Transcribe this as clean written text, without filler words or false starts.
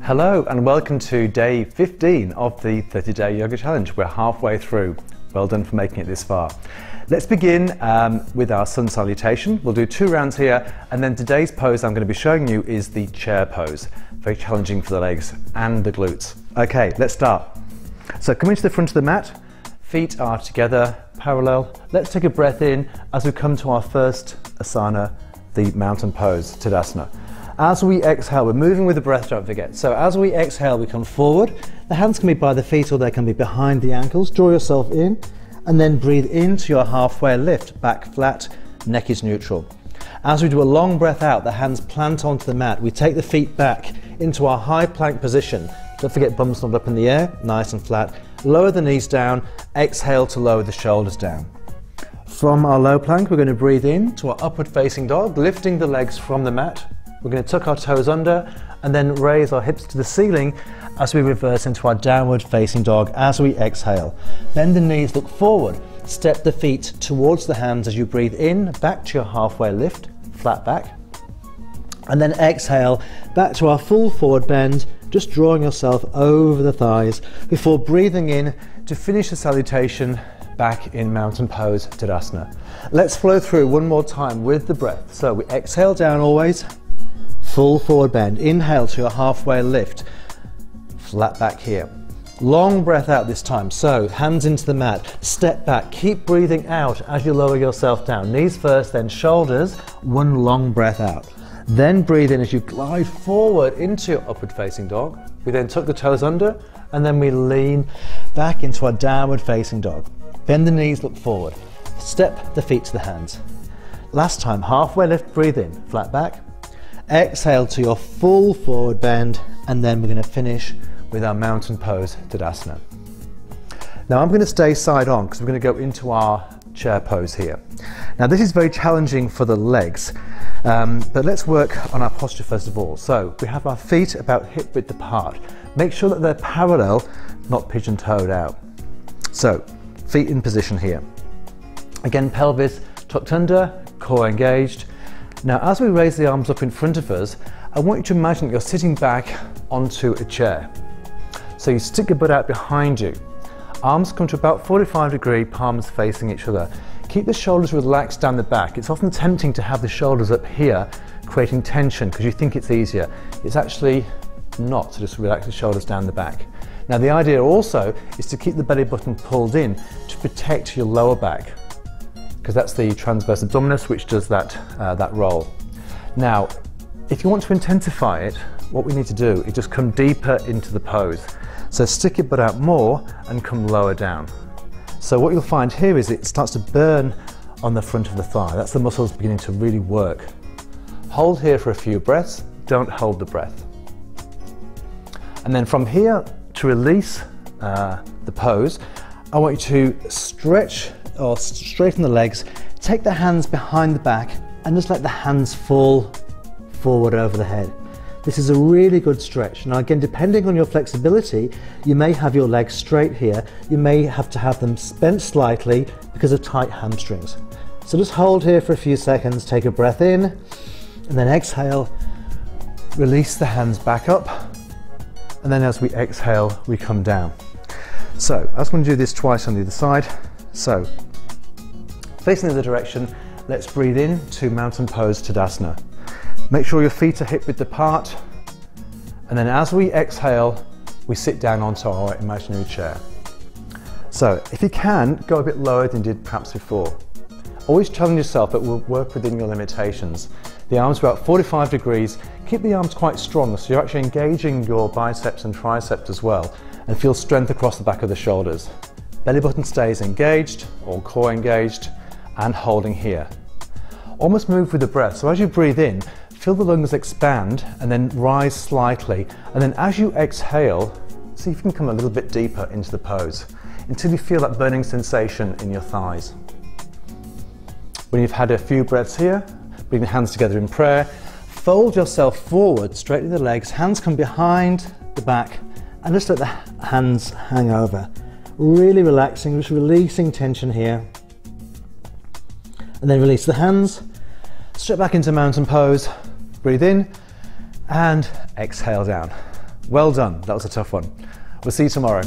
Hello and welcome to day 15 of the 30-day yoga challenge. We're halfway through. Well done for making it this far. Let's begin with our sun salutation. We'll do 2 rounds here, and then today's pose I'm going to be showing you is the chair pose. Very challenging for the legs and the glutes. Okay, let's start. So come into the front of the mat, feet are together, parallel. Let's take a breath in as we come to our first asana, the mountain pose, Tadasana. As we exhale, we're moving with the breath, don't forget. So as we exhale, we come forward. The hands can be by the feet or they can be behind the ankles. Draw yourself in and then breathe into your halfway lift, back flat, neck is neutral. As we do a long breath out, the hands plant onto the mat. We take the feet back into our high plank position. Don't forget bums not up in the air, nice and flat. Lower the knees down, exhale to lower the shoulders down. From our low plank, we're going to breathe in to our upward facing dog, lifting the legs from the mat. We're going to tuck our toes under and then raise our hips to the ceiling as we reverse into our downward facing dog as we exhale. Bend the knees, look forward, step the feet towards the hands as you breathe in, back to your halfway lift, flat back. And then exhale, back to our full forward bend, just drawing yourself over the thighs before breathing in to finish the salutation back in mountain pose, Tadasana. Let's flow through one more time with the breath. So we exhale down always. Full forward bend, inhale to your halfway lift, flat back here. Long breath out this time, so hands into the mat, step back, keep breathing out as you lower yourself down. Knees first, then shoulders, one long breath out. Then breathe in as you glide forward into your upward facing dog. We then tuck the toes under and then we lean back into our downward facing dog. Bend the knees, look forward, step the feet to the hands. Last time, halfway lift, breathe in, flat back. Exhale to your full forward bend, and then we're going to finish with our mountain pose, Tadasana. Now I'm going to stay side on because we're going to go into our chair pose here. Now this is very challenging for the legs, but let's work on our posture first of all. So we have our feet about hip width apart. Make sure that they're parallel, not pigeon-toed out. So feet in position here. Again, pelvis tucked under, core engaged. Now, as we raise the arms up in front of us, I want you to imagine that you're sitting back onto a chair. So you stick your butt out behind you. Arms come to about 45-degree, palms facing each other. Keep the shoulders relaxed down the back. It's often tempting to have the shoulders up here, creating tension because you think it's easier. It's actually not, to just relax the shoulders down the back. Now, the idea also is to keep the belly button pulled in to protect your lower back, because that's the transverse abdominis which does that roll. Now, if you want to intensify it, what we need to do is just come deeper into the pose. So stick your butt out more and come lower down. So what you'll find here is it starts to burn on the front of the thigh. That's the muscles beginning to really work. Hold here for a few breaths, don't hold the breath. And then from here, to release the pose, I want you to stretch or straighten the legs, take the hands behind the back and just let the hands fall forward over the head. This is a really good stretch. Now again, depending on your flexibility, you may have your legs straight here, you may have to have them bent slightly because of tight hamstrings. So just hold here for a few seconds, take a breath in and then exhale, release the hands back up, and then as we exhale we come down. So I'm going to do this twice on the other side. So, facing the other direction, let's breathe in to mountain pose, Tadasana. Make sure your feet are hip width apart, and then as we exhale, we sit down onto our imaginary chair. So, if you can, go a bit lower than you did perhaps before. Always challenge yourself, but we'll work within your limitations. The arms are about 45 degrees. Keep the arms quite strong, so you're actually engaging your biceps and triceps as well, and feel strength across the back of the shoulders. Belly button stays engaged or core engaged and holding here. Almost move with the breath. So as you breathe in, feel the lungs expand and then rise slightly. And then as you exhale, see if you can come a little bit deeper into the pose until you feel that burning sensation in your thighs. When you've had a few breaths here, bring the hands together in prayer, fold yourself forward, straighten the legs, hands come behind the back, and just let the hands hang over. Really relaxing, just releasing tension here. And then release the hands, step back into mountain pose, breathe in, and exhale down. Well done, that was a tough one. We'll see you tomorrow.